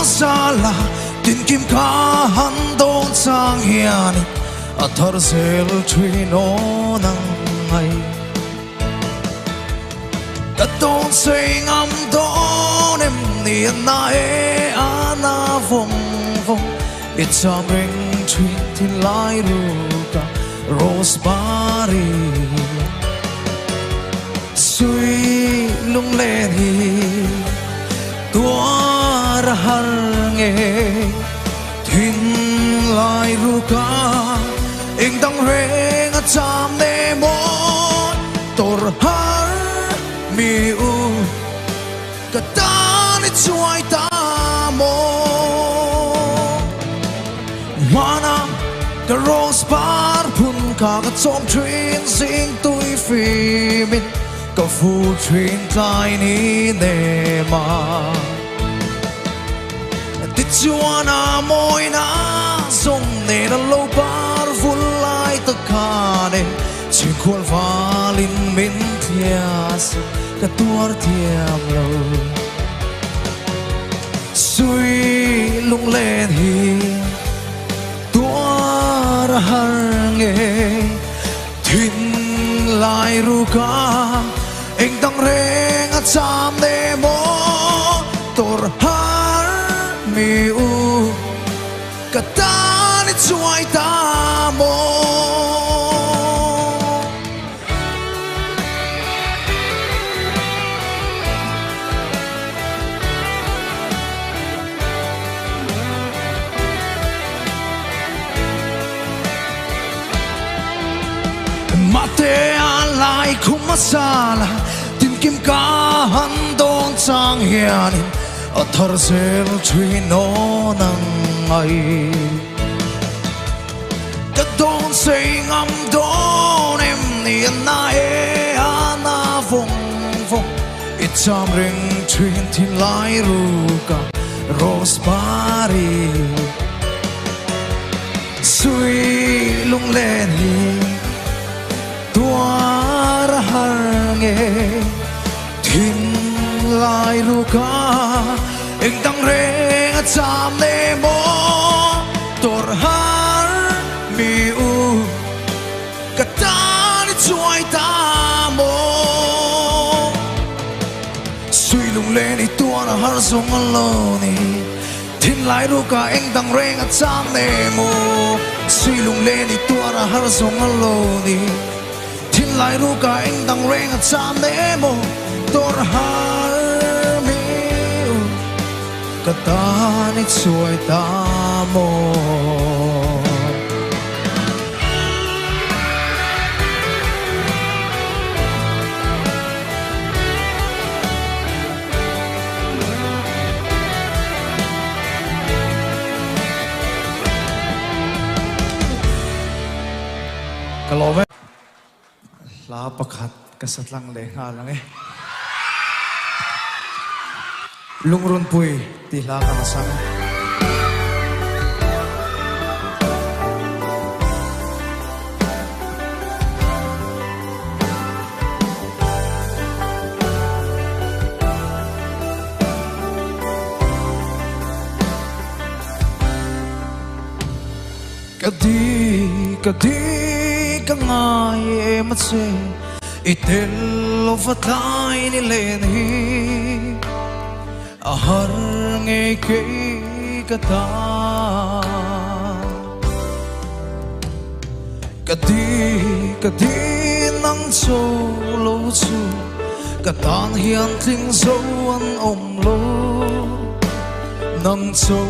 masala tin kim ka han don sang hian a thar zel thino nang ai ta don sing am don em ni na e ana vong vong it's a ring twin tin lai ruta rosemary suy lung lên hi tua ra har nghe thìn lại ruka ing dang reng a cham ne mo tor har mi u ka ta ni chuai ta mo mana ka rose par phun ka ka chom train sing tui fi min ka fu train tai ni ne ma ti chuana moi na song ne na lo par vun lai ta ka ne chi khol valin min thias ka tuar thiam lo sui lung lên hi tuar har nghe thìn lại ruka anh đang reng a cham ne mo tor har mi u ka ta ni chuai ta mo mate alai khum masala tin kim ka han don chang hian a thar zel thino nang ai ka don sing am don em ni na e ana vong vong it's a ring twin tin lai ruka rosemary suy lung lên hi tuar har nghe thìn lại ruka anh đang reng a cham ne mo tor har mi u ka ta ni chuai ta mo suy lung lên ni tuar har song alone thìn lại ruka anh đang reng a cham ne mo suy lung lên ni tuar har song alone thìn lại ruka anh đang reng a cham ne mo tor har mi u ka ta ni chuai ta mo kalove la pakhat kasatlang le nga lang lungrun pui ti la ka sang kadi ka ngai em se itel ofatai ni len hi a har nge ke ka ta kadi nang so lo chu ka tan hian thing so an om lo nang so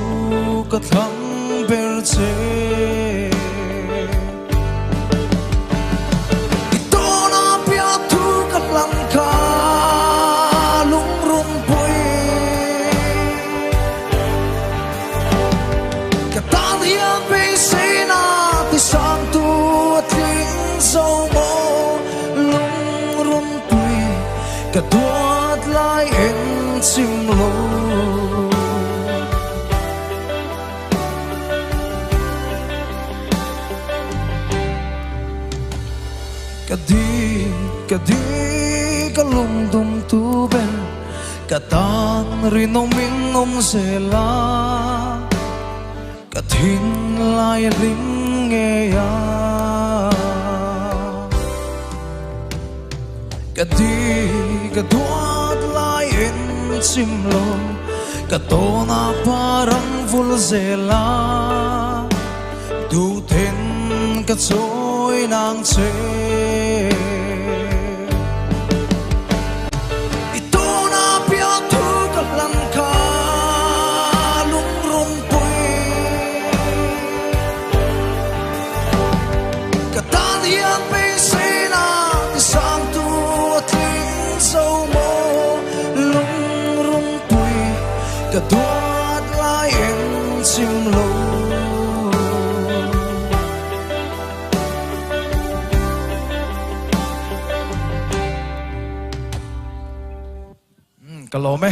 ka thang ber che ka tuat lai en sim lo kadi ka lum dum tu ben cả tan ri nông minh nông sẽ la cả thiên lai lính nghe ya cả đi cả thoát lai en chim lom cả tô na parang vul sẽ la du thiên cả trôi nàng chế cả thoát lại em chim lâu cả lỗ mê